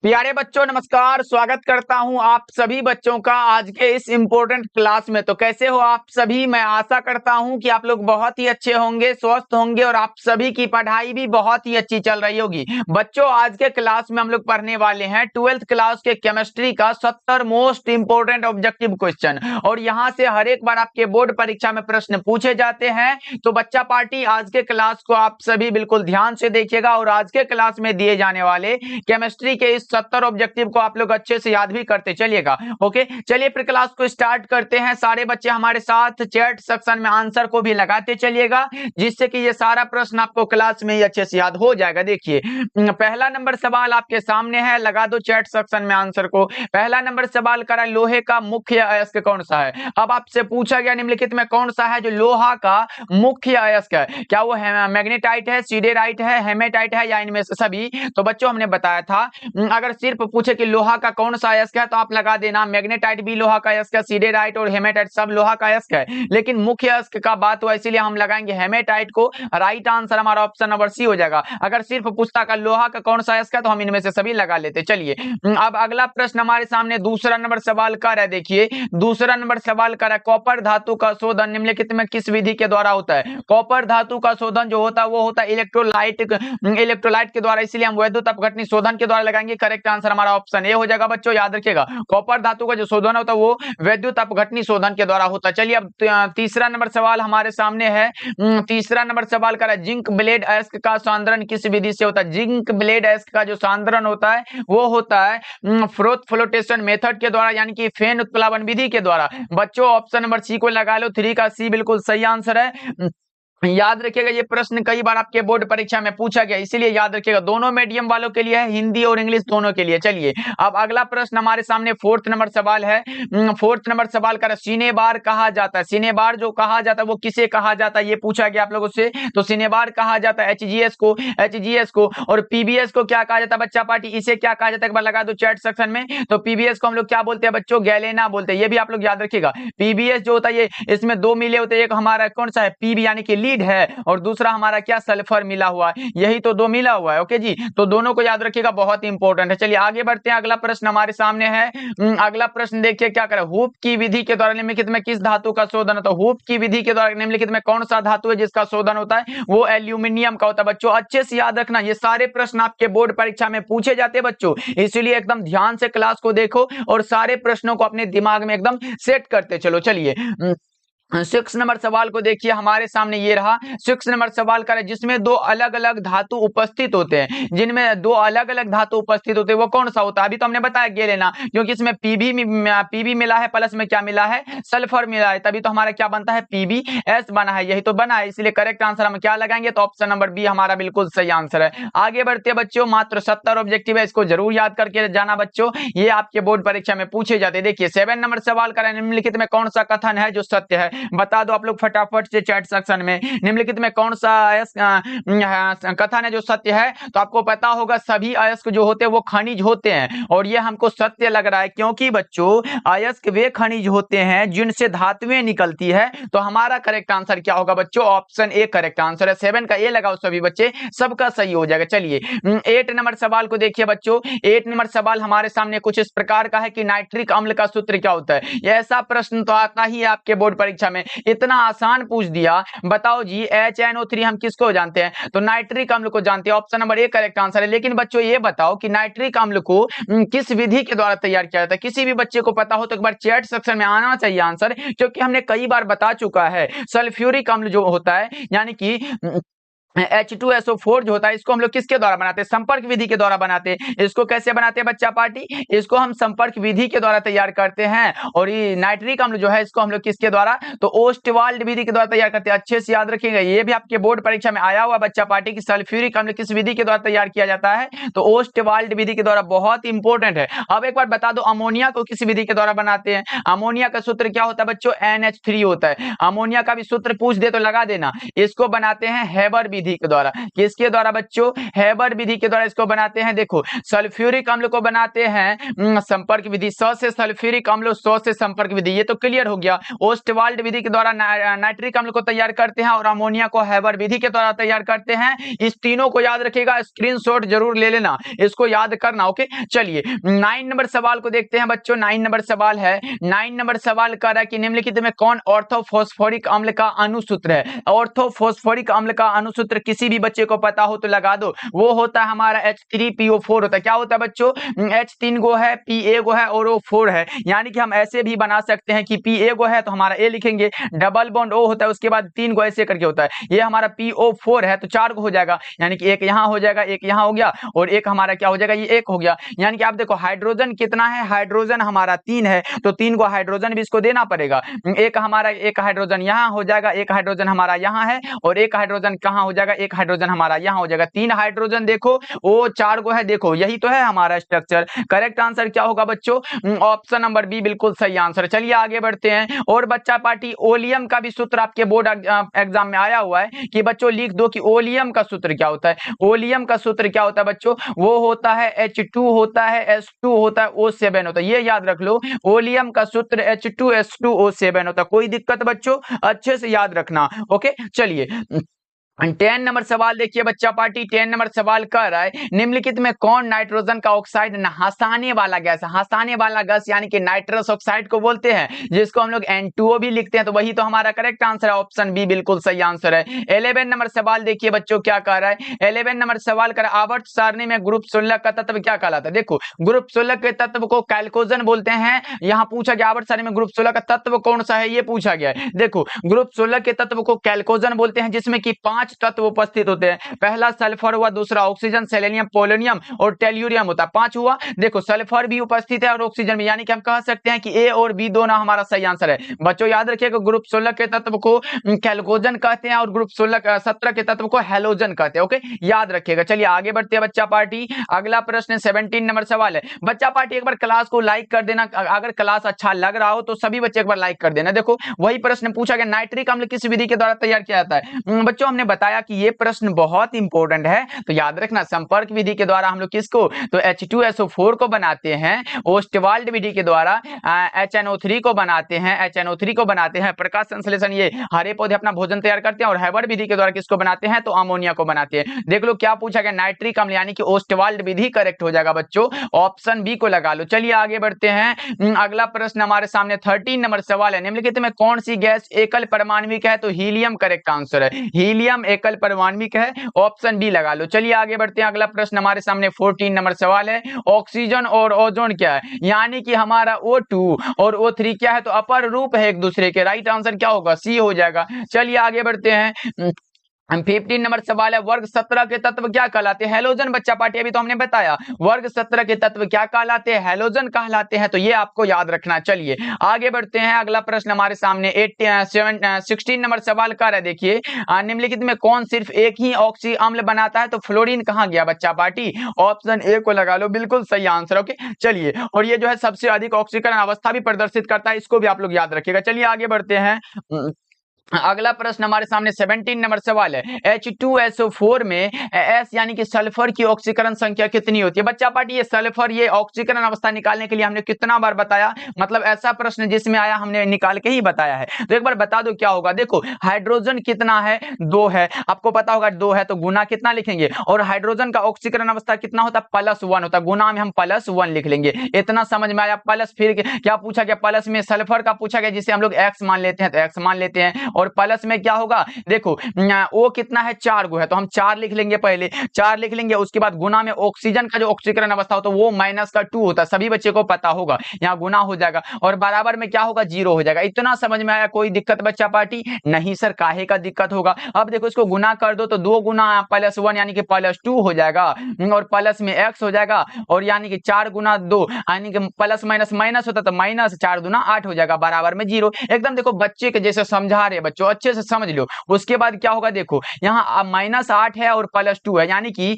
प्यारे बच्चों नमस्कार। स्वागत करता हूं आप सभी बच्चों का आज के इस इम्पोर्टेंट क्लास में। तो कैसे हो आप सभी? मैं आशा करता हूं कि आप लोग बहुत ही अच्छे होंगे, स्वस्थ होंगे और आप सभी की पढ़ाई भी बहुत ही अच्छी चल रही होगी। बच्चों आज के क्लास में हम लोग पढ़ने वाले हैं 12th क्लास के केमिस्ट्री का 70 मोस्ट इंपोर्टेंट ऑब्जेक्टिव क्वेश्चन, और यहाँ से हर एक बार आपके बोर्ड परीक्षा में प्रश्न पूछे जाते हैं। तो बच्चा पार्टी आज के क्लास को आप सभी बिल्कुल ध्यान से देखिएगा और आज के क्लास में दिए जाने वाले केमिस्ट्री के इस 70 ऑब्जेक्टिव को आप लोग अच्छे से याद भी करते चलिएगा। ओके, चलिए फिर क्लास को स्टार्ट करते हैं। सारे बच्चे हमारे साथ चैट सेक्शन में आंसर को भी लगाते चलिएगा, जिससे कि ये सारा प्रश्न आपको क्लास में ही अच्छे से याद हो जाएगा। देखिए पहला नंबर सवाल आपके सामने है, लगा दो चैट सेक्शन में आंसर को। पहला नंबर सवाल करा, लोहे का मुख्य अयस्क कौन सा है? अब आपसे पूछा गया निम्नलिखित में कौन सा है जो लोहा का मुख्य अयस्क है? क्या वो मैग्नेटाइट है, सीडेराइट है, हेमेटाइट है या इनमें से सभी? तो बच्चों हमने बताया था अगर सिर्फ पूछे कि लोहा का कौन सा अयस्क है तो आप लगा देना मैग्नेटाइट भी लोहा का अयस्क है, सीडेराइट और हेमेटाइट सब लोहा का अयस्क है। लेकिन मुख्य अयस्क का बात हुआ इसीलिए हम लगाएंगे हेमेटाइट को। राइट आंसर हमारा ऑप्शन नंबर सी हो जाएगा। अगर सिर्फ पूछता का लोहा का कौन सा अयस्क है तो हम इनमें से सभी लगा लेते। चलिए अब अगला प्रश्न हमारे सामने दूसरा नंबर सवाल कर है। देखिए दूसरा नंबर सवाल कर है, कॉपर धातु का शोधन निम्नलिखित में किस विधि के द्वारा होता है? कॉपर धातु का शोधन जो होता है वो होता है इलेक्ट्रोलाइट के द्वारा, इसलिए हम वैद्युत अपघटनी शोधन के द्वारा लगाएंगे। करेक्ट आंसर हमारा ऑप्शन ए हो जाएगा। बच्चों याद रखिएगा कॉपर धातु का जो शोधन होता है वो वैद्युत अपघटनी शोधन के द्वारा होता है। चलिए अब तीसरा नंबर सवाल हमारे सामने है। तीसरा नंबर सवाल कर जिंक ब्लेड अयस्क का सांद्रण किस विधि से होता है? जिंक ब्लेड अयस्क का जो सांद्रण होता है वो होता है फ्लोटेशन मेथड के द्वारा, यानी कि फेन उत्प्लावन विधि के द्वारा। बच्चों ऑप्शन नंबर सी को लगा लो, 3 का सी बिल्कुल सही आंसर है। याद रखिएगा ये प्रश्न कई बार आपके बोर्ड परीक्षा में पूछा गया, इसीलिए याद रखिएगा। दोनों मीडियम वालों के लिए है, हिंदी और इंग्लिश दोनों के लिए। चलिए अब अगला प्रश्न हमारे सामने फोर्थ नंबर सवाल है। फोर्थ नंबर सवाल का सिनेबार कहा जाता है। सिनेबार जो कहा जाता है वो किसे कहा जाता है ये पूछा गया आप लोगों से। तो सिनेबार कहा जाता है एचजीएस को और पीबीएस को क्या कहा जाता है? बच्चा पार्टी इसे क्या कहा जाता है एक बार लगा दो चैट सेक्शन में। तो पीबीएस को हम लोग क्या बोलते हैं बच्चों? गैलेना बोलते हैं। ये भी आप लोग याद रखिएगा। पीबीएस जो होता है ये इसमें दो मिले होते हैं, एक हमारा कौन सा है पीबी यानी कि लीड है, और दूसरा हमारा क्या सल्फर मिला हुआ है, यही तो दो मिला हुआ है। ओके जी, तो दोनों को याद रखिएगा, बहुत इंपॉर्टेंट है। चलिए आगे बढ़ते हैं, अगला प्रश्न हमारे सामने है। अगला प्रश्न देखिए क्या करें, हूप की विधि के द्वारा निम्नलिखित में किस धातु का शोधन होता है? हूप की विधि के द्वारा निम्नलिखित में कौन सा धातु है जिसका शोधन होता है? वो एल्यूमिनियम का होता है। बच्चों अच्छे से याद रखना, ये सारे प्रश्न आपके बोर्ड परीक्षा में पूछे जाते हैं बच्चों, इसलिए एकदम ध्यान से क्लास को देखो और सारे प्रश्नों को अपने दिमाग में एकदम सेट करते चलो। चलिए 6 नंबर सवाल को देखिए हमारे सामने, ये रहा 6 नंबर सवाल का, जिसमें दो अलग अलग धातु उपस्थित होते हैं। जिनमें दो अलग अलग धातु उपस्थित होते हैं वो कौन सा होता है? अभी तो हमने बताया गैलेना, क्योंकि इसमें पीबी मिला है प्लस में क्या मिला है? सल्फर मिला है, तभी तो हमारा क्या बनता है? पीबीएस बना है, यही तो बना है। इसलिए करेक्ट आंसर हम क्या लगाएंगे? तो ऑप्शन नंबर बी हमारा बिल्कुल सही आंसर है। आगे बढ़ते हैं बच्चों, मात्र 70 ऑब्जेक्टिव है, इसको जरूर याद करके जाना बच्चों, ये आपके बोर्ड परीक्षा में पूछे जाते हैं। देखिए 7 नंबर सवाल का, निम्नलिखित में कौन सा कथन है जो सत्य है? बता दो आप लोग फटाफट से चैट सेक्शन में, निम्नलिखित में कौन सा कथन है जो सत्य है? तो आपको पता होगा सभी अयस्क जो होते हैं वो खनिज होते हैं, और ये हमको सत्य लग रहा है क्योंकि बच्चों अयस्क वे खनिज होते हैं जिनसे धातुएं निकलती है। तो हमारा करेक्ट आंसर क्या होगा बच्चों? ऑप्शन ए करेक्ट आंसर है। 7 का ए लगाओ सभी बच्चे, सबका सही हो जाएगा। चलिए 8 नंबर सवाल को देखिए बच्चों। 8 नंबर सवाल हमारे सामने कुछ इस प्रकार का है कि नाइट्रिक अम्ल का सूत्र क्या होता है? ऐसा प्रश्न तो आता ही है आपके बोर्ड परीक्षा में, इतना आसान पूछ दिया। बताओ जी HNO3 हम किसको जानते हैं? तो नाइट्रिक अम्ल को जानते हैं। Option number A correct answer है। लेकिन बच्चों ये बताओ कि नाइट्रिक अम्ल को किस विधि के द्वारा तैयार किया जाता है? किसी भी बच्चे को पता हो तो एक बार चैट सेक्शन में आना चाहिए आंसर, क्योंकि हमने कई बार बता चुका है। सल्फ्यूरिक अम्ल जो होता है यानी कि H2SO4 जो होता है, इसको हम लोग किसके द्वारा बनाते हैं? संपर्क विधि के द्वारा बनाते हैं। इसको कैसे बनाते हैं बच्चा पार्टी? इसको हम संपर्क विधि के द्वारा तैयार करते हैं। और ये नाइट्रिक अम्ल जो है इसको हम लोग किसके द्वारा? तो ओस्टवाल्ड विधि के द्वारा तैयार करते हैं। अच्छे से याद रखिएगा, ये भी आपके बोर्ड परीक्षा में आया हुआ बच्चा पार्टी की सल्फ्यूरिक अम्ल किस विधि के द्वारा तैयार किया जाता है? तो ओस्टवाल्ड विधि के द्वारा। बहुत इंपॉर्टेंट है। अब एक बार बता दो अमोनिया को किस विधि के द्वारा बनाते हैं? अमोनिया का सूत्र क्या होता है बच्चों? NH3 होता है। अमोनिया का भी सूत्र पूछ दे तो लगा देना, इसको बनाते हैं हेबर विधि विधि के द्वारा। किसके द्वारा बच्चों? हैबर विधि के द्वारा इसको बनाते हैं। देखो सल्फ्यूरिक अम्ल को बनाते हैं संपर्क विधि, स से सल्फ्यूरिक अम्ल, स से संपर्क विधि, ये तो क्लियर हो गया। ओस्टवाल्ड विधि के द्वारा नाइट्रिक अम्ल को तैयार करते हैं और अमोनिया को हैबर विधि के द्वारा तैयार करते हैं। इस तीनों को याद रखिएगा, स्क्रीनशॉट जरूर ले लेना, इसको याद करना। ओके चलिए 9 नंबर सवाल को देखते हैं बच्चों। 9 नंबर सवाल है, 9 नंबर सवाल कह रहा है कि निम्नलिखित में कौन ऑर्थोफॉस्फोरिक अम्ल का अणुसूत्र है? ऑर्थोफॉस्फोरिक अम्ल का अणुसूत्र किसी भी बच्चे को पता हो तो लगा दो, वो होता है हमारा H3PO4 होता है। क्या होता है बच्चों? H3 गो है, Pa गो है और O4 है, यानी कि हम ऐसे भी बना सकते हैं कि Pa गो है तो हमारा A लिखेंगे, डबल बॉन्ड O होता है, उसके बाद 3 गो ऐसे करके होता है, ये हमारा PO4 है तो 4 गो हो जाएगा, यानी कि एक यहाँ हो जाएगा, एक यहाँ हो गया और एक हमारा क्या हो जाएगा, ये एक हो गया। यानी कि आप देखो हाइड्रोजन कितना है, हाइड्रोजन हमारा 3 है तो 3 गो हाइड्रोजन भी इसको देना पड़ेगा। एक हमारा एक हाइड्रोजन यहाँ हो जाएगा, एक हाइड्रोजन हमारा यहाँ है और एक हाइड्रोजन कहाँ हो जाएगा, एक हाइड्रोजन हमारा यहाँ हो जाएगा। 3 हाइड्रोजन देखो, वो 4 गो है, देखो यही तो है हमारा स्ट्रक्चर। करेक्ट आंसर क्या होगा बच्चों? ऑप्शन नंबर बी बिल्कुल सही आंसर। चलिए आगे बढ़ते हैं। और बच्चा पार्टी ओलियम का भी सूत्र आपके बोर्ड एग्जाम में आया हुआ है कि बच्चों लिख दो कि ओलियम का सूत्र क्या होता है। ओलियम का सूत्र क्या होता है बच्चों? वो होता है H2 होता है, S2 होता है, O7 होता है, ये याद रख लो। ओलियम का सूत्र H2S2O7 होता है। कोई दिक्कत बच्चों? अच्छे से याद रखना। ओके चलिए 10 नंबर सवाल देखिए बच्चा पार्टी। 10 नंबर सवाल कर रहा है निम्नलिखित में कौन नाइट्रोजन का ऑक्साइड हंसाने वाला गैस है? हंसाने वाला गैस यानी कि नाइट्रस ऑक्साइड को बोलते हैं, जिसको हम लोग N2O भी लिखते हैं, तो वही तो हमारा करेक्ट आंसर है। ऑप्शन बी बिल्कुल सही आंसर है। 11 नंबर सवाल देखिए बच्चों क्या कह रहा है। 11 नंबर सवाल कर आवर्त सारणी में ग्रुप 16 का तत्व क्या कहलाता है? देखो ग्रुप 16 के तत्व को कैल्कोजन बोलते हैं। यहाँ पूछा गया आवर्त सारणी में ग्रुप 16 का तत्व कौन सा है, ये पूछा गया है। देखो ग्रुप 16 के तत्व को कैल्कोजन बोलते हैं, जिसमें कि 5 तत्व उपस्थित होते हैं। पहला सल्फर हुआ, दूसरा ऑक्सीजन, सेलेनियम, पोलोनियम और टेल्यूरियम होता है। 5 हुआ। देखो सल्फर भी उपस्थित है और ऑक्सीजन भी, यानी कि हम कह सकते हैं कि ए और बी दोनों हमारा सही आंसर है। बच्चों याद रखिएगा ग्रुप 16 के तत्व को कैल्कोजन कहते हैं और ग्रुप 17 के तत्व को हैलोजन कहते हैं। ओके याद रखिएगा। चलिए आगे बढ़ते हैं बच्चा पार्टी। अगला प्रश्न 17 नंबर सवाल है। बच्चा पार्टी एक बार क्लास को लाइक कर देना, अगर क्लास अच्छा लग रहा हो तो सभी बच्चे एक बार लाइक कर देना। देखो वही प्रश्न पूछा गया, नाइट्रिक अम्ल किस विधि के द्वारा तैयार किया जाता है? बच्चों हमने बताया कि ये प्रश्न बहुत इंपॉर्टेंट है, तो याद रखना संपर्क विधि के द्वारा हम लोग किसको, तो H2SO4 को बनाते हैं। ओस्टवाल्ड विधि के द्वारा HNO3 को बनाते हैं, HNO3 को बनाते हैं। प्रकाश संश्लेषण ये हरे पौधे अपना भोजन तैयार करते हैं और हैबर विधि के द्वारा किसको बनाते हैं, तो अमोनिया को बनाते हैं। देख लो क्या पूछा गया, नाइट्रिक अम्ल यानी कि ओस्टवाल्ड विधि करेक्ट हो जाएगा बच्चों, ऑप्शन बी को लगा लो। चलिए आगे बढ़ते हैं। अगला प्रश्न हमारे सामने 13 नंबर सवाल है। निम्नलिखित में कौन सी गैस एकल परमाणविक है, तो हीलियम करेक्ट आंसर है। हीलियम एकल परमाणविक है, ऑप्शन बी लगा लो। चलिए आगे बढ़ते हैं। अगला प्रश्न हमारे सामने 14 नंबर सवाल है। ऑक्सीजन और ओजोन क्या है, यानी कि हमारा O2 और O3 क्या है, तो अपर रूप है एक दूसरे के। राइट आंसर क्या होगा, सी हो जाएगा। चलिए आगे बढ़ते हैं। 15 नंबर सवाल है। वर्ग 17 के तत्व क्या कहलाते हैं, हैलोजन। बच्चा पार्टी अभी तो हमने बताया वर्ग 17 के तत्व क्या कहलाते हैं, हैलोजन कहलाते हैं, तो ये आपको याद रखना। चलिए आगे बढ़ते हैं। अगला प्रश्न हमारे सामने 16 नंबर सवाल का है। देखिए निम्नलिखित में कौन सिर्फ एक ही ऑक्सी अम्ल बनाता है, तो फ्लोरीन कहाँ गया बच्चा पार्टी, ऑप्शन ए को लगा लो, बिल्कुल सही आंसर। ओके चलिए, और ये जो है सबसे अधिक ऑक्सीकरण अवस्था भी प्रदर्शित करता है, इसको भी आप लोग याद रखिएगा। चलिए आगे बढ़ते हैं। अगला प्रश्न हमारे सामने 17 नंबर सवाल है। H2SO4 में S यानी कि सल्फर की ऑक्सीकरण संख्या कितनी होती है? बच्चा पार्टी ये सल्फर ये ऑक्सीकरण अवस्था निकालने के लिए हमने कितना बार बताया, मतलब ऐसा प्रश्न जिसमें आया हमने निकाल के ही बताया है। तो एक बार बता दो क्या होगा। देखो हाइड्रोजन कितना है, 2 है, आपको पता होगा 2 है तो गुना कितना लिखेंगे, और हाइड्रोजन का ऑक्सीकरण अवस्था कितना होता है, +1 होता है, गुना में हम +1 लिख लेंगे। इतना समझ में आया। प्लस फिर क्या पूछा गया, प्लस में सल्फर का पूछा गया, जिसे हम लोग X मान लेते हैं, तो X मान लेते हैं, और प्लस में क्या होगा, देखो O कितना है, 4 गो है, तो हम 4 लिख लेंगे, पहले 4 लिख लेंगे, उसके बाद गुना में ऑक्सीजन का जो ऑक्सीकरण अवस्था होता है वो -2 होता है, सभी बच्चे को पता होगा, यहाँ गुना हो जाएगा, और बराबर में क्या होगा, 0 हो जाएगा। इतना समझ में आया, कोई दिक्कत बच्चा पार्टी नहीं सर, काहे का दिक्कत होगा। अब देखो इसको गुना कर दो तो 2 गुना +1 यानी कि +2 हो जाएगा, और प्लस में x हो जाएगा, और यानी कि 4 गुना 2 यानी कि प्लस माइनस माइनस होता तो -4 दूना 8 हो जाएगा, बराबर में 0। एकदम देखो बच्चे के जैसे समझा रहे बच्चों, अच्छे से समझ लो। उसके बाद क्या होगा देखो, यहाँ -8 है और +2 है, यानी कि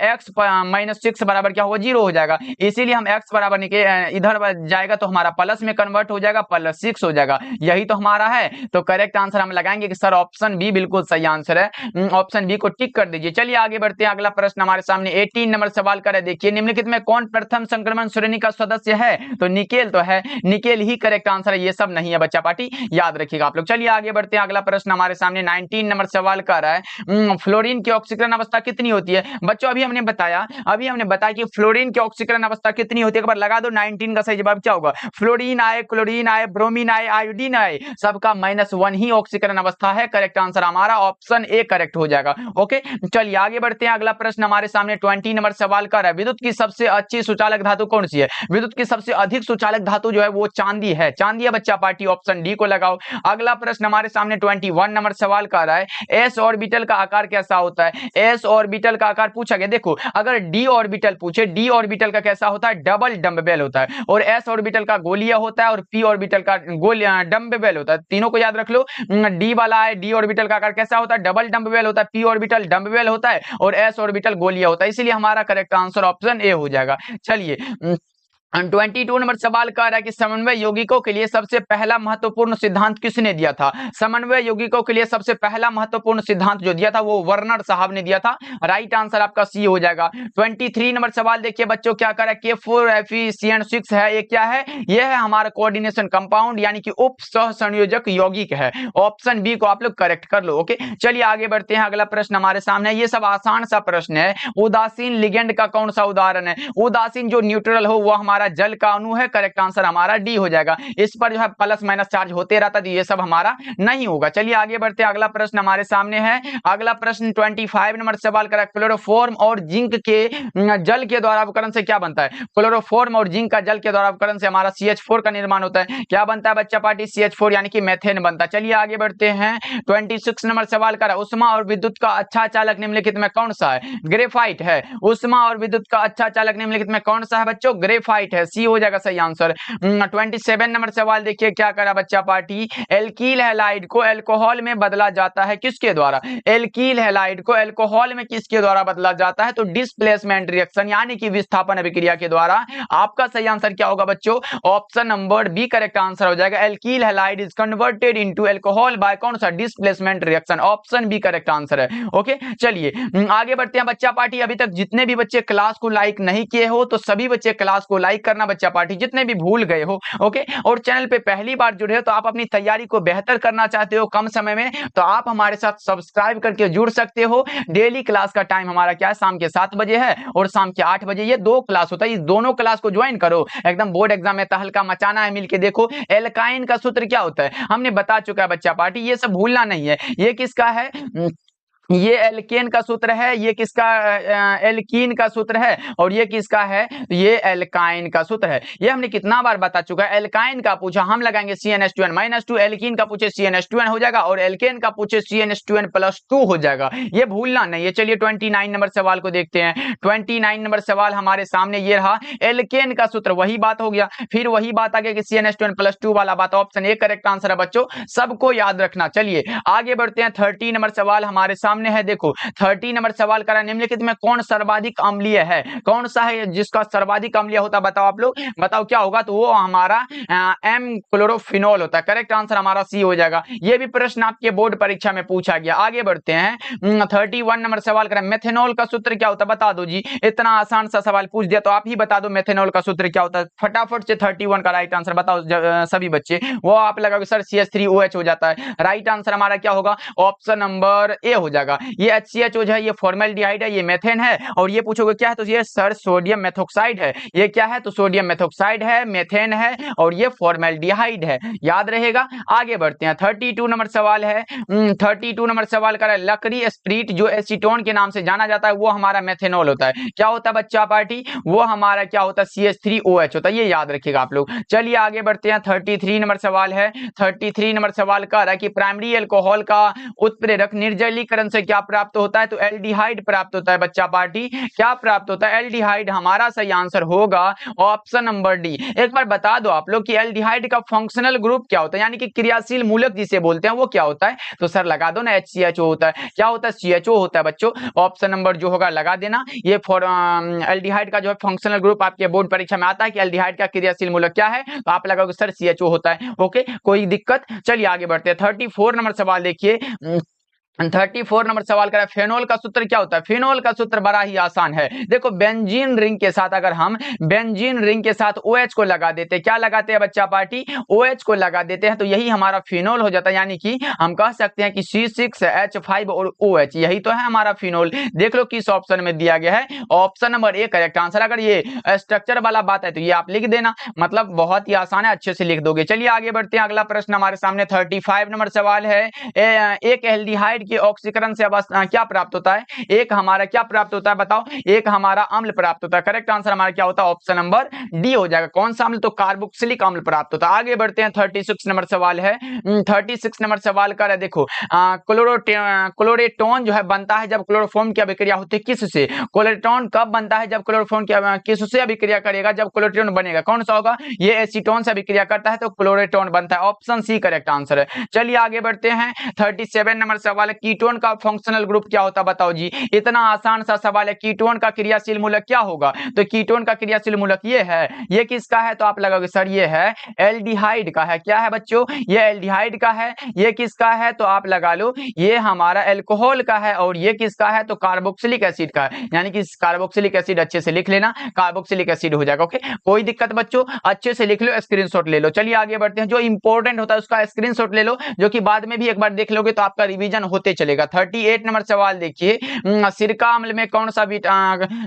x -6 बराबर क्या होगा 0 हो जाएगा। इसीलिए हम x बराबर इधर जाएगा तो हमारा प्लस में कन्वर्ट हो जाएगा, +6 हो जाएगा। यही तो हमारा है। तो करेक्ट आंसर हम लगाएंगे कि सर ऑप्शन बी बिल्कुल सही आंसर है। ऑप्शन बी को टिक कर दीजिए। चलिए आगे बढ़ते हैं। अगला प्रश्न हमारे सामने 18 नंबर सवाल का है। देखिए, निम्नलिखित में कौन प्रथम संक्रमण श्रेणी का सदस्य है? तो निकेल तो है, निकेल ही करेक्ट आंसर है, ये सब नहीं है बच्चा पार्टी, याद रखिएगा आप लोग। चलिए आगे बढ़ते हैं। अगला प्रश्न हमारे सामने 19 नंबर सवाल का रहा है, फ्लोरीन की ऑक्सीकरण अवस्था कितनी होती है? बच्चों अभी हमने बताया कि फ्लोरीन की ऑक्सीकरण अवस्था कितनी होती है। एक बार लगा दो, 19 का सही जवाब क्या होगा? फ्लोरीन आए, क्लोरीन आए, ब्रोमीन आए, आयोडीन आए, सबका -1 ही ऑक्सीकरण अवस्था है। करेक्ट आंसर हमारा ऑप्शन ए करेक्ट हो जाएगा। ओके, चलिए आगे बढ़ते हैं। अगला प्रश्न हमारे सामने 20 नंबर सवाल का है, विद्युत की सबसे अच्छी सुचालक धातु कौन सी है? विद्युत की सबसे अधिक सुचालक धातु जो है वो चांदी है। चांदी है बच्चा पार्टी, ऑप्शन डी को लगाओ। अगला प्रश्न हमारे सामने 21 नंबर सवाल का रहा है, एस ऑर्बिटल का आकार कैसा होता है? एस ऑर्बिटल का आकार पूछा गया। देखो, अगर डी ऑर्बिटल पूछे, डी ऑर्बिटल का कैसा होता है? डबल डम्बबेल होता है। और एस ऑर्बिटल का गोलीय होता है और पी ऑर्बिटल का डम्बबेल होता है। तीनों को याद रख लो। डी वाला है, डी ऑर्बिटल का आकार कैसा होता है? डबल डम्बबेल होता है। पी ऑर्बिटल डम्बबेल होता है और एस ऑर्बिटल गोलीय होता है। इसलिए हमारा करेक्ट आंसर ऑप्शन ए हो जाएगा। चलिए 22 नंबर सवाल कह रहा है कि समन्वय यौगिकों के लिए सबसे पहला महत्वपूर्ण सिद्धांत किसने दिया था? समन्वय यौगिकों के लिए सबसे पहला महत्वपूर्ण सिद्धांत जो दिया था वो वर्नर साहब ने दिया था। राइट आंसर आपका सी हो जाएगा। 23 नंबर सवाल देखिए बच्चों, क्या कर रहा है, K4FeCN6 है, ये क्या है? ये है हमारा कोऑर्डिनेशन कंपाउंड, यानी कि उप सह संयोजक यौगिक है। ऑप्शन बी को आप लोग करेक्ट कर लो। ओके, चलिए आगे बढ़ते हैं। अगला प्रश्न हमारे सामने, ये सब आसान सा प्रश्न है। उदासीन लिगेंड का कौन सा उदाहरण है? उदासीन जो न्यूट्रल हो वो हमारा जल का अणु है। करेक्ट आंसर हमारा डी हो जाएगा। इस पर जो है प्लस माइनस चार्ज होते रहता है, ये सब हमारा नहीं होगा। चलिए आगे बढ़ते हैं। अगला प्रश्न हमारे सामने है। अगला प्रश्न 25 नंबर सवाल करा, क्लोरोफॉर्म और जिंक के जल के द्वारा अवकरण से क्या बनता है? क्लोरोफॉर्म और जिंक का जल के द्वारा अवकरण से हमारा CH4 का निर्माण होता है। क्या बनता है बच्चा पार्टी? CH4 यानी कि मेथेन बनता है। चलिए आगे बढ़ते हैं। 26 नंबर सवाल करा, उष्मा और विद्युत का अच्छा चालक निम्नलिखित में कौन सा है? ग्रेफाइट है। उष्मा और विद्युत का अच्छा चालक निम्नलिखित में कौन सा है बच्चों? ग्रेफाइट है, सी हो जाएगा सही आंसर। 27 नंबर सवाल देखिए, क्या करा बच्चा पार्टी, एल्कील हैलाइड को अल्कोहल में बदला जाता है किसके द्वारा? एल्कील हैलाइड को अल्कोहल में किसके द्वारा बदला जाता है? तो डिस्प्लेसमेंट रिएक्शन यानी कि विस्थापन अभिक्रिया के द्वारा। आपका सही आंसर क्या होगा बच्चों? Option number B correct answer हो जाएगा। Alkyl halide is converted into alcohol by कौन सा? Displacement reaction. Option B correct answer है। ओके, चलिए आगे बढ़ते हैं बच्चा पार्टी। अभी तक जितने भी बच्चे क्लास को लाइक नहीं किए हो तो सभी बच्चे क्लास को लाइक करना बच्चा पार्टी, जितने भी भूल गए हो। ओके, और चैनल पे पहली बार जुड़े हो तो आप अपनी तैयारी को बेहतर करना चाहते हो कम समय में, तो आप हमारे साथ सब्सक्राइब करके जुड़ सकते हो। डेली क्लास का टाइम हमारा क्या है? शाम के 7 बजे है और शाम के 8 बजे। ये 2 क्लास होता है। इस दोनों क्लास को ज्वाइन करो, एकदम बोर्ड एग्जाम में तहलका मचाना है मिलके। देखो, एल्काइन का सूत्र क्या होता है हमने बता चुका है बच्चा पार्टी, ये सब भूलना नहीं है। ये किसका है? ये एल्केन का सूत्र है। ये किसका? एल्कीन का सूत्र है। और ये किसका है? ये एल्काइन का सूत्र है। ये हमने कितना बार बता चुका है। एल्काइन का पूछा हम लगाएंगे CnH2n-2, एल्कीन का पूछे CnH2n हो जाएगा और एल्केन का पूछे CnH2n+2 हो जाएगा। ये भूलना नहीं है। चलिए 29 नंबर सवाल को देखते हैं। 29 नंबर सवाल हमारे सामने ये रहा, एल्केन का सूत्र वही बात हो गया, फिर वही बात आ गया कि CnH2n+2 वाला बात। ऑप्शन ए करेक्ट आंसर है बच्चों, सबको याद रखना। चलिए आगे बढ़ते हैं। 30 नंबर सवाल हमारे सामने है। देखो 30 नंबर सवाल करा, निम्नलिखित में कौन सर्वाधिक अम्लीय है? कौन सा है जिसका सर्वाधिक अम्लीय होता है? बताओ आप लोग, बताओ क्या होगा? तो वो हमारा एम क्लोरोफिनॉल होता है। करेक्ट आंसर हमारा सी हो जाएगा। ये भी प्रश्न आपके बोर्ड परीक्षा में पूछा गया। आगे बढ़ते हैं। 31 नंबर सवाल करा, मेथेनॉल का सूत्र क्या होता है? बता दो जी, इतना आसान सा सवाल पूछ दिया तो आप ही बता दो मेथेनॉल का सूत्र क्या होता है। फटाफट से 31 का राइट आंसर बताओ सभी बच्चे। वो आप लगाओगे सर CH3OH हो जाता है। राइट आंसर हमारा क्या होगा? ऑप्शन नंबर ए हो जाएगा। ये HCHO है, ये फॉर्मेल्डिहाइड है, ये मेथेन है। और ये पूछोगे क्या है? तो ये सर सोडियम मेथॉक्साइड है। ये क्या है? तो सोडियम मेथॉक्साइड है, मेथेन है और ये फॉर्मेल्डिहाइड है। याद रहेगा। आगे बढ़ते हैं। 32 नंबर सवाल है। 32 नंबर सवाल का लकड़ी स्प्रिट जो एसीटोन के नाम से जाना जाता है वो हमारा मेथेनॉल होता है। क्या होता है बच्चा पार्टी? वो हमारा क्या होता है? CH3OH होता है। ये याद रखिएगा आप लोग। चलिए आगे बढ़ते हैं। 33 नंबर सवाल है। 33 नंबर सवाल का रहा कि प्राइमरी अल्कोहल का उत्प्रेरक निर्जलीकरण से से क्या प्राप्त होता है, तो एल्डिहाइड प्राप्त होता है बच्चा पार्टी, क्या प्राप्त होता है, एल्डिहाइड। हमारा सही आंसर होगा ऑप्शन नंबर डी। एक बार बता दो आप लोग कि एल्डिहाइड का फंक्शनल ग्रुप क्या होता है, यानी कि क्रियाशील मूलक जिसे बोलते हैं वो क्या होता है, तो सर लगा दो ना, HCHO होता है। क्या होता है, CHO होता है बच्चों। ऑप्शन नंबर जो होगा लगा देना। ये फॉर एल्डिहाइड का जो है फंक्शनल ग्रुप आपके बोर्ड परीक्षा में आता है कि एल्डिहाइड का क्रियाशील मूलक क्या है, तो आप लगाओगे सर CHO होता है। ओके, कोई दिक्कत। चलिए आगे बढ़ते हैं। 34 नंबर सवाल देखिए। 34 नंबर सवाल करें, फेनोल का सूत्र क्या होता है। फेनोल का सूत्र बड़ा ही आसान है। देखो बेंजीन रिंग के साथ अगर हम बेंजीन रिंग के साथ OH को लगा देते हैं, क्या लगाते हैं बच्चा पार्टी, OH को लगा देते हैं, तो यही हमारा फिनोल हो जाता है। यानी कि हम कह सकते हैं कि C6H5 और OH यही तो है हमारा फिनोल। देख लो किस ऑप्शन में दिया गया है, option number A correct answer. अगर ये स्ट्रक्चर वाला बात है तो ये आप लिख देना, मतलब बहुत ही आसान है, अच्छे से लिख दोगे। चलिए आगे बढ़ते हैं। अगला प्रश्न हमारे सामने 35 नंबर सवाल है। एक एल्डिहाइड के ऑक्सीकरण से क्या प्राप्त होता है, एक हमारा क्या प्राप्त होता है बताओ, एक हमारा अम्ल प्राप्त होता है। करेक्ट आंसर हमारा क्या होता है, ऑप्शन नंबर डी हो जाएगा। कौन सा अम्ल, तो कार्बोक्सिलिक अम्ल प्राप्त होता है। आगे बढ़ते हैं। 36 नंबर सवाल है। 36 नंबर सवाल का है, देखो क्लोरेटोन जो है बनता है जब क्लोरोफॉर्म की अभिक्रिया होती है किससे, क्लोरेटोन कब बनता है, जब क्लोरोफॉर्म की किससे अभिक्रिया करेगा, जब क्लोरेटोन बनेगा। कौन सा होगा, ये एसीटोन से अभिक्रिया करता है तो क्लोरेटोन बनता है। ऑप्शन सी करेक्ट आंसर है। चलिए आगे बढ़ते हैं। 37 नंबर सवाल है, कीटोन का फंक्शनल ग्रुप क्या होता है बताओ जी। इतना आसान सा सवाल है, कीटोन का क्रियाशील मूलक क्या होगा, तो कीटोन का क्रियाशील मूलक ये है। ये किसका है, तो आप लगाओगे सर ये है एल्डिहाइड का है। क्या है बच्चों, ये एल्डिहाइड का है। ये किसका है, तो आप लगा लो ये हमारा एल्कोहल का है। और ये किसका है, तो कार्बोक्सिलिक एसिड का है। यानी कि कार्बोक्सिलिक एसिड अच्छे से लिख लेना, कार्बोक्सिलिक एसिड हो जाएगा। ओके, कोई दिक्कत बच्चों, अच्छे से लिख लो, स्क्रीनशॉट ले लो। चलिए आगे बढ़ते हैं। जो इंपॉर्टेंट होता है उसका स्क्रीनशॉट ले लो, जो कि बाद में भी एक बार देख लोगे तो आपका रिवीजन होते चलेगा। 38 नंबर सवाल देखिए। सिरका अम्ल में कौन सा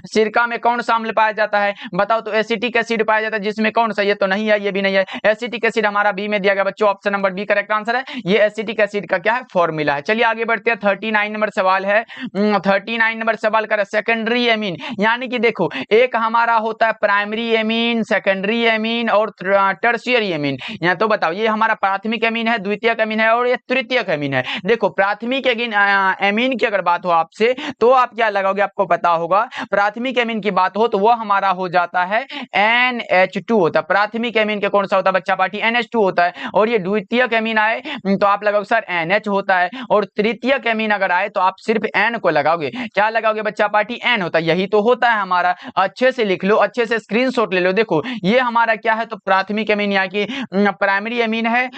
सिरका में कौन सा अम्ल पाया जाता है बताओ, तो एसिटिक एसिड पाया जाता है। जिसमें कौन सा, ये तो नहीं है, ये भी नहीं है। एसिटिक एसिड हमारा बी में दिया गया बच्चों, option number B correct answer है। ये एसिटिक एसिड का क्या है, फॉर्मूला है। चलिए आगे बढ़ते हैं। 39 नंबर सवाल है। 39 नंबर सवाल का सेकेंडरी एमीन, यानी कि देखो एक हमारा होता है प्राइमरी एमीन, सेकेंडरी एमीन और टर्शियरी एमीन। या तो बताओ ये हमारा प्राथमिक एमीन है, द्वितीयक एमीन है और ये तृतीयक एमीन है। देखो प्राथमिक एमीन की अगर बात हो आपसे तो आप क्या लगाओगे, आपको पता होगा प्राथमिक एमीन की बात हो तो वो हमारा हो जाता है NH2 होता है। प्राथमिक एमीन के कौन सा होता है बच्चा पार्टी, NH2 होता है। और ये द्वितीयक एमीन आए तो आप लगाओगे सर NH होता है। और तृतीयक एमीन अगर आए तो आप सिर्फ N को लगाओगे। क्या लगाओगे बच्चा पार्टी, N होता है। यही तो होता है हमारा, अच्छे से लिख लो, अच्छे से स्क्रीनशॉट ले लो। देखो ये हमारा क्या है, तो प्राथमिक एमीन यानी कि प्राइमरी एमीन है,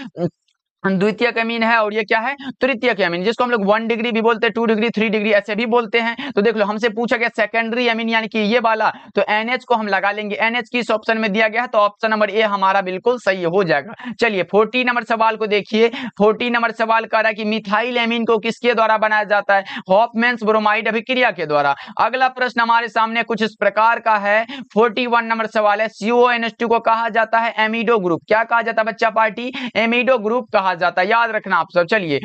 द्वितीयक एमीन है, और ये क्या है, तृतीयक एमीन, जिसको हम लोग 1 डिग्री भी बोलते हैं, 2 डिग्री 3 डिग्री ऐसे भी बोलते हैं। तो देख लो हमसे पूछा गया सेकेंडरी एमीन यानी कि ये वाला, तो NH को हम लगा लेंगे। NH किस ऑप्शन में दिया गया है, तो ऑप्शन नंबर ए हमारा बिल्कुल सही हो जाएगा। चलिए 40 नंबर सवाल को देखिए। 40 नंबर सवाल कह रहा है कि मिथाइल एमीन को किसके द्वारा बनाया जाता है, हॉफमैन्स ब्रोमाइड अभिक्रिया के द्वारा। अगला प्रश्न हमारे सामने कुछ इस प्रकार का है। 41 नंबर सवाल है, CONH2 को कहा जाता है एमिडो ग्रुप। क्या कहा जाता है बच्चा पार्टी, एमिडो ग्रुप कहा जाता है, याद रखना आप सब। चलिए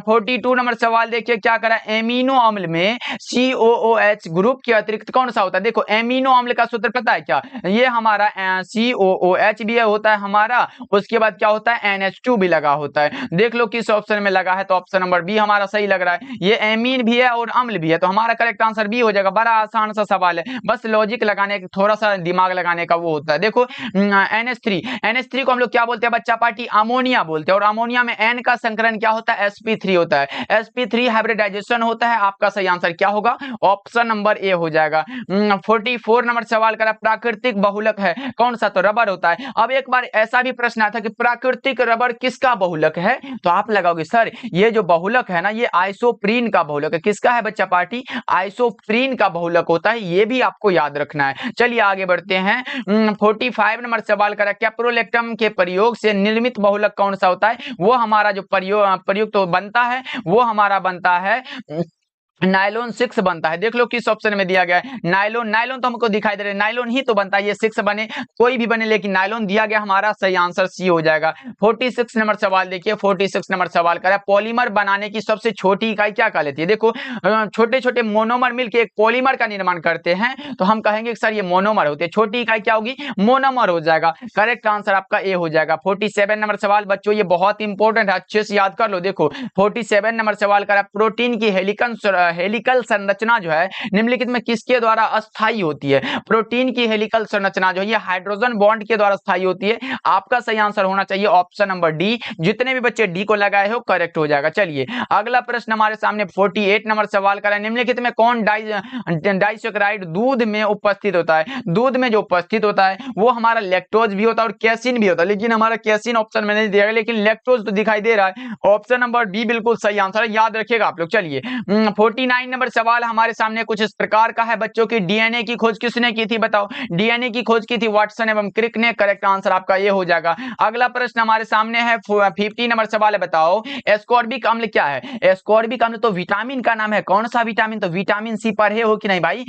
42 नंबर सवाल देखिए, क्या करा, एमिनो अम्ल में COOH ग्रुप के अतिरिक्त कौन सा होता है। देखो एमिनो अम्ल का सूत्र पता है क्या, ये हमारा COOH भी होता है हमारा, उसके बाद क्या होता है NH2 भी लगा होता है। देख लो किस ऑप्शन में लगा है, तो ऑप्शन नंबर बी हमारा सही लग रहा है। ये एमीन भी है और अम्ल भी है, तो हमारा करेक्ट आंसर बी हो जाएगा। बड़ा आसान सा सवाल है, बस लॉजिक लगाने, थोड़ा सा दिमाग लगाने का वो होता है। देखो NH3 को हम लोग क्या बोलते हैं बच्चा पार्टी, अमोनिया बोलते हैं। और अमोनिया में N का संकरण क्या होता है, sp3 होता है। sp3 हाइब्रिडाइजेशन होता है। आपका सही आंसर क्या होगा, ऑप्शन नंबर ए हो जाएगा। 44 नंबर सवाल करा, प्राकृतिक बहुलक है कौन सा, तो रबर होता है। अब एक बार ऐसा भी प्रश्न आया था कि प्राकृतिक रबर किसका बहुलक है, तो आप लगाओगे सर ये जो बहुलक है ना, ये आइसोप्रीन का बहुलक है। किसका है बच्चा पार्टी, आइसोप्रीन का बहुलक होता है, ये भी आपको याद रखना है। चलिए आगे बढ़ते हैं। 45 नंबर सवाल करा, कैप्रोलेक्टम के प्रयोग से निर्मित बहुलक कौन सा होता है, वो हमारा जो प्रयुक्त बनता है वो हमारा बनता है नायलॉन 6 बनता है। देख लो किस ऑप्शन में दिया गया है, नायलॉन। नायलॉन तो हमको दिखाई दे रहा है, नायलॉन ही तो बनता है, ये 6 बने कोई भी बने, लेकिन नायलॉन दिया गया, हमारा सही आंसर सी हो जाएगा। 46 नंबर सवाल देखिए, 46 नंबर सवाल करा, पॉलीमर बनाने की सबसे छोटी इकाई क्या कहलाती है। देखो छोटे छोटे मोनोमर मिलकर एक पॉलीमर का निर्माण करते हैं, तो हम कहेंगे सर ये मोनोमर होते हैं, छोटी इकाई क्या होगी, मोनोमर हो जाएगा। करेक्ट आंसर आपका ए हो जाएगा। 47 नंबर सवाल बच्चों ये बहुत इंपॉर्टेंट है, अच्छे से याद कर लो। देखो 47 नंबर सवाल करा, प्रोटीन की हेलिकल संरचना जो है निम्नलिखित में किसके द्वारा अस्थायी होती है। प्रोटीन की हेलिकल संरचना जो है ये हाइड्रोजन बॉन्ड के द्वारा अस्थायी होती है। आपका सही आंसर होना चाहिए ऑप्शन नंबर डी। जितने भी बच्चे डी को लगाए हो करेक्ट हो जाएगा। चलिए अगला प्रश्न हमारे सामने 48 नंबर सवाल का है, निम्नलिखित में कौन डाइसैकेराइड दूध में उपस्थित होता है। दूध में जो उपस्थित होता है वो हमारा लैक्टोज भी होता है और कैसिन भी होता है, लेकिन हमारा कैसिन ऑप्शन में नहीं दिया गया, लेकिन लैक्टोज तो दिखाई दे रहा है। ऑप्शन नंबर बी बिल्कुल सही आंसर है, याद रखिएगा आप लोग। चलिए 49 नंबर सवाल हमारे सामने कुछ इस प्रकार का है बच्चों की, डीएनए की खोज किसने की थी बताओ। डीएनए की खोज की थी वाटसन एवं क्रिक ने। करेक्ट आंसर आपका ये हो जाएगा। अगला प्रश्न हमारे सामने है 50 नंबर सवाल है, बताओ एस्कॉर्बिक अम्ल क्या है। एस्कॉर्बिक अम्ल तो विटामिन का नाम है, कौन सा विटामिन, तो विटामिन सी पढ़े हो कि नहीं भाई।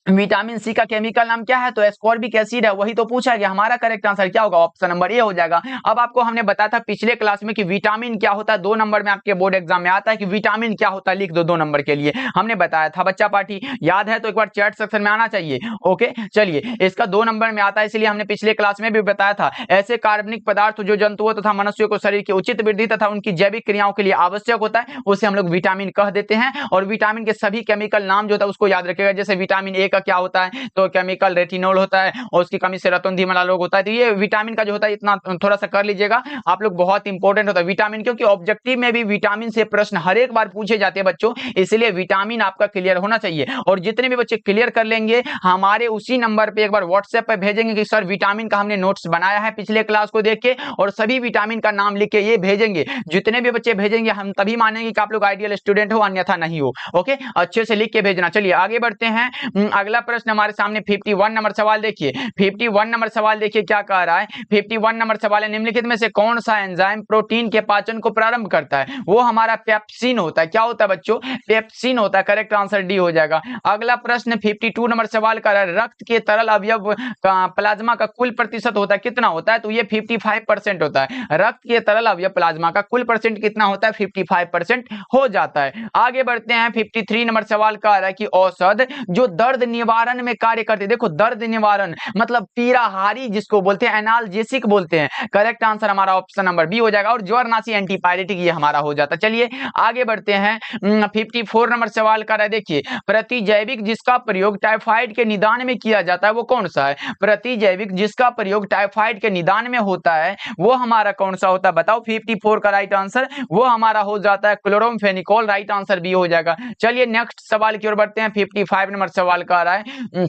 विटामिन सी का केमिकल नाम क्या है, तो एस्कॉर्बिक एसिड है, वही तो पूछा गया। हमारा करेक्ट आंसर क्या होगा, ऑप्शन नंबर ए हो जाएगा। अब आपको हमने बताया था पिछले क्लास में कि विटामिन क्या होता है, 2 नंबर में आपके बोर्ड एग्जाम में आता है कि विटामिन क्या होता है, लिख दो 2 नंबर के लिए, हमने बताया था बच्चा पार्टी। याद है तो एक बार चैट सेक्शन में आना चाहिए। ओके चलिए, इसका 2 नंबर में आता है, इसलिए हमने पिछले क्लास में भी बताया था। ऐसे कार्बनिक पदार्थ जो जंतुओं तथा मनुष्यों को शरीर की उचित वृद्धि तथा उनकी जैविक क्रियाओं के लिए आवश्यक होता है, उसे हम लोग विटामिन कह देते हैं। और विटामिन के सभी केमिकल नाम जो होता है उसको याद रखिएगा। जैसे विटामिन ए का क्या होता है, तो केमिकल रेटिनोल होता है, और उसकी कमी से रतन धीमा रोग होता है। तो ये विटामिन का जो होता है इतना थोड़ा सा कर लीजिएगा आप लोग, बहुत इंपॉर्टेंट होता है विटामिन, क्योंकि ऑब्जेक्टिव में भी विटामिन से प्रश्न हर एक बार पूछे जाते हैं बच्चों, इसलिए विटामिन आपका क्लियर होना चाहिए। और जितने भी बच्चे क्लियर कर लेंगे हमारे उसी नंबर पे एक बार व्हाट्सएप पे भेजेंगे कि सर विटामिन का हमने नोट्स बनाया है पिछले क्लास को देख के, और सभी विटामिन का नाम लिख के ये भेजेंगे। जितने भी बच्चे भेजेंगे हम तभी मानेंगे कि आप लोग आइडियल स्टूडेंट हो, अन्यथा नहीं हो। ओके अच्छे से लिख के भेजना। चलिए आगे बढ़ते हैं। अगला प्रश्न हमारे सामने 51 नंबर सवाल देखिए। 51 नंबर सवाल देखिए क्या कह रहा है। 51 नंबर सवाल है, निम्नलिखित में से कौन सा एंजाइम प्रोटीन के पाचन को प्रारंभ करता है। वो हमारा पेप्सिन होता है। क्या होता है बच्चों, पेप्सिन होता है। करेक्ट आंसर डी हो जाएगा। अगला प्रश्न 52 नंबर सवाल का है, रक्त के तरल अवयव का प्लाज्मा का कुल प्रतिशत होता है कितना होता है, तो ये 55% होता है। रक्त के तरल अवयव प्लाज्मा का कुल परसेंट कितना होता है, 55% हो जाता है। आगे बढ़ते हैं 53 नंबर सवाल का है कि औषध जो दर्द निवारण में कार्य करते, देखो दर्द निवारण मतलब पीड़ाहारी जिसको बोलते हैं, एनाल्जेसिक बोलते हैं। करेक्ट आंसर हमारा ऑप्शन नंबर बी हो जाएगा। और ज्वरनाशी एंटीपायरेटिक ये हमारा हो जाता है। चलिए आगे बढ़ते हैं। 54 नंबर सवाल का है, देखिए प्रतिजैविक जिसका प्रयोग टाइफाइड के निदान में किया जाता है वो कौन सा है। प्रतिजैविक जिसका प्रयोग टाइफाइड के निदान में होता है वो हमारा कौन सा होता है बताओ। 54 का राइट आंसर वो हमारा हो जाता है क्लोरोमफेनिकोल। राइट आंसर बी हो जाएगा। चलिए नेक्स्ट सवाल की ओर बढ़ते हैं। 55 नंबर सवाल का आ रहा है,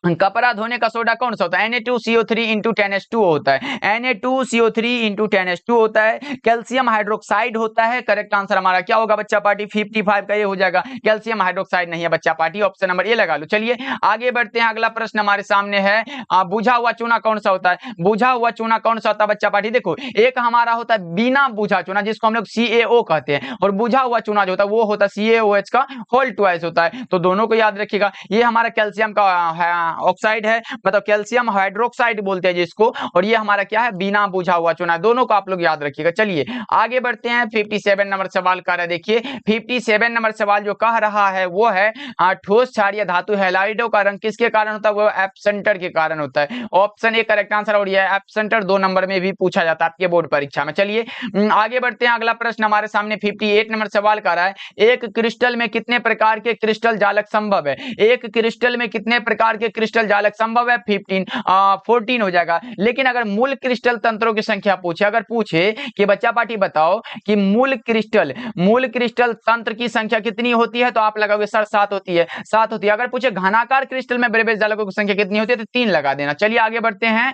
कपड़ा धोने का सोडा कौन सा होता है। Na2CO3 इंटू 10H2 होता है। Na2CO3 इंटू 10H2 होता है। कैल्शियम हाइड्रोक्साइड होता है। करेक्ट आंसर हमारा क्या होगा बच्चा पार्टी, 55 का ये हो जाएगा। कैल्शियम हाइड्रोक्साइड नहीं है बच्चा पार्टी, ऑप्शन नंबर ए लगा लो। चलिए आगे बढ़ते हैं। अगला प्रश्न हमारे सामने है, बुझा हुआ चूना कौन सा होता है। बुझा हुआ चूना कौन सा होता है बच्चा पार्टी, देखो एक हमारा होता है बिना बुझा चूना जिसको हम लोग CaO कहते हैं, और बुझा हुआ चूना जो होता है वो होता है CaOH का होल ट्वाइस होता है। तो दोनों को याद रखिएगा। ये हमारा कैल्शियम का ऑक्साइड है, मतलब कैल्शियम हाइड्रोक्साइड बोलते हैं जिसको, और ये हमारा क्या है बिना बुझा हुआ चूना। दोनों को आप लोग याद रखिएगा। चलिए आगे बढ़ते हैं। 57 नंबर सवाल का है, देखिए 57 नंबर सवाल जो कह रहा है वो है ठोस क्षारीय धातु हैलाइडों का रंग किसके कारण होता है, वो एब्सेंटर के कारण होता है। Option A correct answer. और ये एब्सेंटर 2 नंबर में भी पूछा जाता है आपके बोर्ड परीक्षा में। चलिए आगे बढ़ते हैं। अगला प्रश्न हमारे सामने 58 नंबर सवाल का रहा है, एक क्रिस्टल में कितने प्रकार के क्रिस्टल जालक संभव है। एक क्रिस्टल में कितने प्रकार के क्रिस्टल जालक संभव है, 14 हो जाएगा। लेकिन अगर मूल क्रिस्टल तंत्रों की संख्या पूछे, अगर पूछे कि बच्चा पार्टी बताओ कि मूल क्रिस्टल तंत्र की संख्या कितनी होती है, तो आप लगाओगे सर 7 होती है, 7 होती है। अगर पूछे घनाकार क्रिस्टल में बड़े बड़े जालकों की संख्या कितनी होती है, तो 3 लगा देना। चलिए आगे बढ़ते हैं।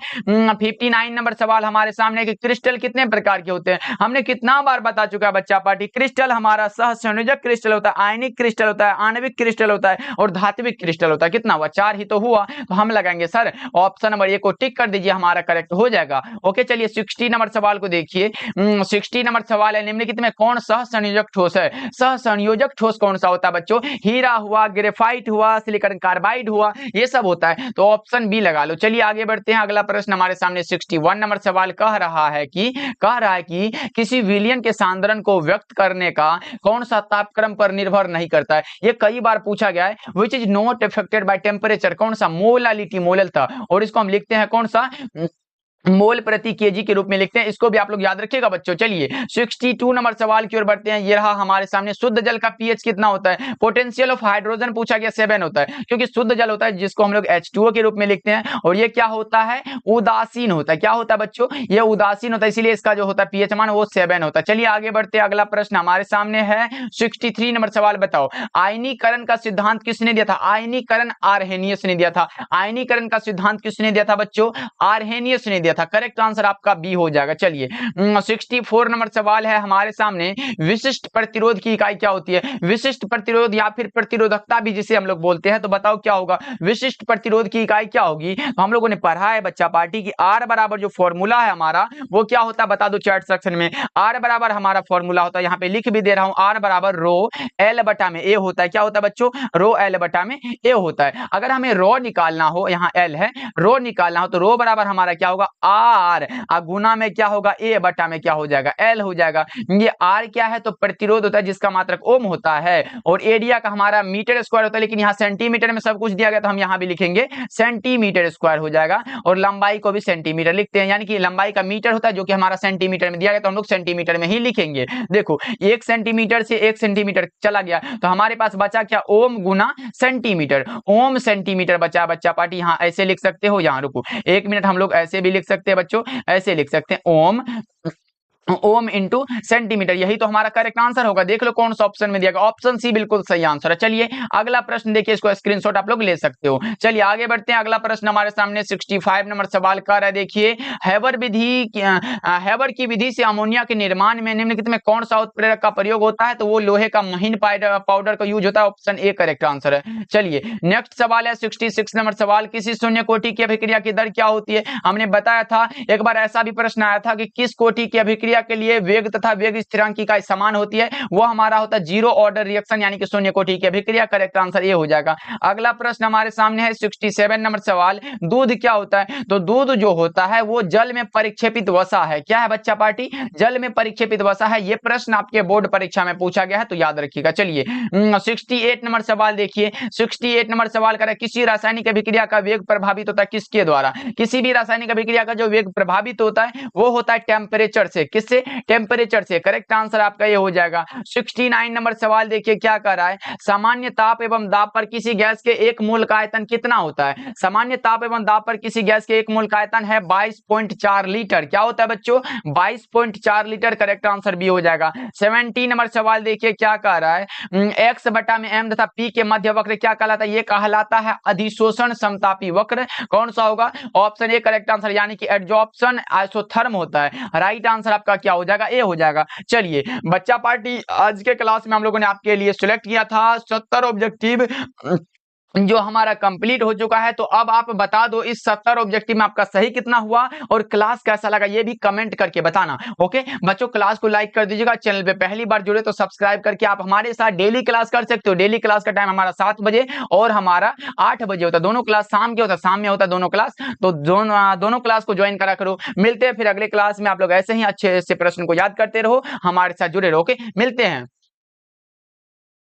59 नंबर सवाल हमारे सामने कि क्रिस्टल कितने प्रकार के होते हैं। हमने कितना बार बता चुका है बच्चा पार्टी, क्रिस्टल हमारा सहसंयोजक क्रिस्टल होता है, आयनिक क्रिस्टल होता है, आणविक क्रिस्टल होता है और धात्विक क्रिस्टल होता है। कितना हुआ, 4 ही तो हुआ। हुआ, तो हम लगाएंगे सर ऑप्शन नंबर ए को टिक कर दीजिए, हमारा करेक्ट हो जाएगा। ओके, चलिए 60 नंबर सवाल को देखिए। 60 नंबर सवाल है, निम्नलिखित में कौन सहसंयोजक ठोस है? सहसंयोजक ठोस कौन सा होता है बच्चों? हीरा हुआ, ग्रेफाइट हुआ, सिलिकॉन कार्बाइड हुआ, ये सब होता है, तो ऑप्शन बी लगा लो। चलिए आगे बढ़ते हैं, अगला प्रश्न हमारे सामने 61 नंबर सवाल कह रहा है कि किसी विलयन के सांद्रण को व्यक्त करने का कौन सा तापक्रम पर निर्भर नहीं करता है? ये कई बार पूछा गया है। Which is not affected by temperature, कौन सा? मोलालिटी, मोलल था, और इसको हम लिखते हैं कौन सा? मोल प्रति केजी के रूप में लिखते हैं, इसको भी आप लोग याद रखिएगा बच्चों। चलिए 62 नंबर सवाल की ओर बढ़ते हैं। ये रहा हमारे सामने, शुद्ध जल का पीएच कितना होता है? पोटेंशियल ऑफ हाइड्रोजन पूछा गया 7 होता है, क्योंकि शुद्ध जल होता है जिसको हम लोग H2O के रूप में लिखते हैं, और ये क्या होता है? उदासीन होता है। क्या होता है बच्चों? ये उदासीन होता है, इसीलिए इसका जो होता है पीएच मान वो 7 होता है। चलिए आगे बढ़ते हैं, अगला प्रश्न हमारे सामने है 63 नंबर सवाल। बताओ आयनीकरण का सिद्धांत किसने दिया था? आयनीकरण आर्हेनियस ने दिया था। आयनीकरण का सिद्धांत किसने दिया था बच्चों? आर्हेनियस ने दिया था। करेक्ट आंसर आपका बी हो जाएगा। चलिए 64 नंबर सवाल है हमारे सामने, विशिष्ट प्रतिरोध की इकाई क्या होती है? विशिष्ट प्रतिरोध या फिर प्रतिरोधकता भी जिसे हम लोग बोलते हैं, तो बताओ क्या होगा? विशिष्ट प्रतिरोध की इकाई क्या होगी? तो हम लोगों ने पढ़ा है बच्चा पार्टी की R बराबर जो फॉर्मूला है हमारा वो क्या होता है? बता दो चैट सेक्शन में। R बराबर हमारा फॉर्मूला होता है, यहाँ पे लिख भी दे रहा हूं, R बराबर रो L बटा में A होता है। क्या होता है बच्चों? रो L बटा में A होता है। अगर हमें रो निकालना हो, यहाँ L है, रो निकालना हो तो रो बराबर हमारा क्या होगा? R, गुना में क्या होगा? A बटा में क्या हो जाएगा? L हो जाएगा। ये R क्या है? तो प्रतिरोध होता है जिसका मात्रक ओम होता है, और एरिया का हमारा मीटर स्क्वायर होता है, लेकिन यहाँ सेंटीमीटर में सब कुछ दिया गया तो हम यहाँ भी लिखेंगे सेंटीमीटर स्क्वायर हो जाएगा, और लंबाई को भी सेंटीमीटर लिखते हैं, यानी कि लंबाई का मीटर होता है जो कि हमारा सेंटीमीटर में दिया गया तो हम लोग सेंटीमीटर में ही लिखेंगे। देखो 1 सेंटीमीटर से 1 सेंटीमीटर चला गया तो हमारे पास बचा क्या? ओम गुना सेंटीमीटर, ओम सेंटीमीटर बचा। बच्चा पार्टी यहाँ ऐसे लिख सकते हो, यहाँ रुको 1 मिनट, हम लोग ऐसे भी लिख सकते हैं बच्चों, ऐसे लिख सकते हैं ओम इंटू सेंटीमीटर, यही तो हमारा करेक्ट आंसर होगा। देख लो कौन सा ऑप्शन में दिया गया, ऑप्शन सी बिल्कुल सही आंसर है। चलिए अगला प्रश्न देखिए, इसको स्क्रीनशॉट आप लोग ले सकते हो। चलिए आगे बढ़ते हैं, अगला प्रश्न हमारे सामने 65 नंबर सवाल कर है। देखिए हैबर की विधि से अमोनिया के निर्माण में निम्नलिखित में कौन सा उत्प्रेरक का प्रयोग होता है? तो वो लोहे का महीन पाउडर का यूज होता है, ऑप्शन ए करेक्ट आंसर है। चलिए नेक्स्ट सवाल है 66 नंबर सवाल, किसी शून्य कोटि की अभिक्रिया की दर क्या होती है? हमने बताया था एक बार ऐसा भी प्रश्न आया था कि किस कोटि की अभिक्रिया के लिए वेग तथा वेग स्थिरांक की इकाई समान होती है? वो हमारा होता है जीरो ऑर्डर रिएक्शन, यानी कि शून्य कोटि की अभिक्रिया। करेक्ट आंसर ये हो जाएगा। अगला प्रश्न हमारे सामने है 67 नंबर सवाल, दूध क्या होता है? तो दूध जो होता है वो जल में परिक्षेपित वसा है। क्या है बच्चा पार्टी? जल में परिक्षेपित वसा है। ये प्रश्न आपके बोर्ड परीक्षा में पूछा गया है, तो याद रखिएगा। चलिए 68 नंबर सवाल देखिए, 68 नंबर सवाल करें, किसी रासायनिक अभिक्रिया का वेग प्रभावित होता है किसके द्वारा? किसी भी रासायनिक अभिक्रिया का जो वेग प्रभावित होता है वो होता है टेम्परेचर से। किससे? टेम्परेचर से। करेक्ट आंसर आपका ये हो जाएगा। 69 नंबर सवाल देखिए क्या कर रहा है, सामान्य ताप एवं दाब पर किसी गैस के एक मोल का आयतन कितना होता है? सामान्य ताप एवं दाब पर किसी गैस के एक मोल का आयतन है 22.4 लीटर। क्या होता है बच्चों? 22.4 लीटर। करेक्ट आंसर भी हो जाएगा। 70 नंबर सवाल देखिए क्या कह रहा है, एक्स बटा में एम तथा पी के मध्य वक्र क्या कहलाता है? ये कहलाता है अधिशोषण समतापी वक्र। कौन सा होगा? ऑप्शन ए करेक्ट आंसर, यानी कि एडजॉर्प्शन आइसोथर्म होता है। राइट आंसर आपका क्या हो जाएगा? ए हो जाएगा। चलिए बच्चा पार्टी, आज के क्लास में हम लोगों ने आपके लिए सिलेक्ट किया था 70 ऑब्जेक्टिव जो हमारा कंप्लीट हो चुका है। तो अब आप बता दो इस 70 ऑब्जेक्टिव में आपका सही कितना हुआ और क्लास कैसा लगा, ये भी कमेंट करके बताना। ओके बच्चों, क्लास को लाइक कर दीजिएगा, चैनल पे पहली बार जुड़े तो सब्सक्राइब करके आप हमारे साथ डेली क्लास कर सकते हो। डेली क्लास का टाइम हमारा 7 बजे और हमारा 8 बजे होता है। दोनों क्लास शाम के होता है, शाम में होता है दोनों क्लास, तो दोनों क्लास को ज्वाइन करा करो। मिलते हैं फिर अगले क्लास में। आप लोग ऐसे ही अच्छे से प्रश्न को याद करते रहो, हमारे साथ जुड़े रहो। ओके, मिलते हैं।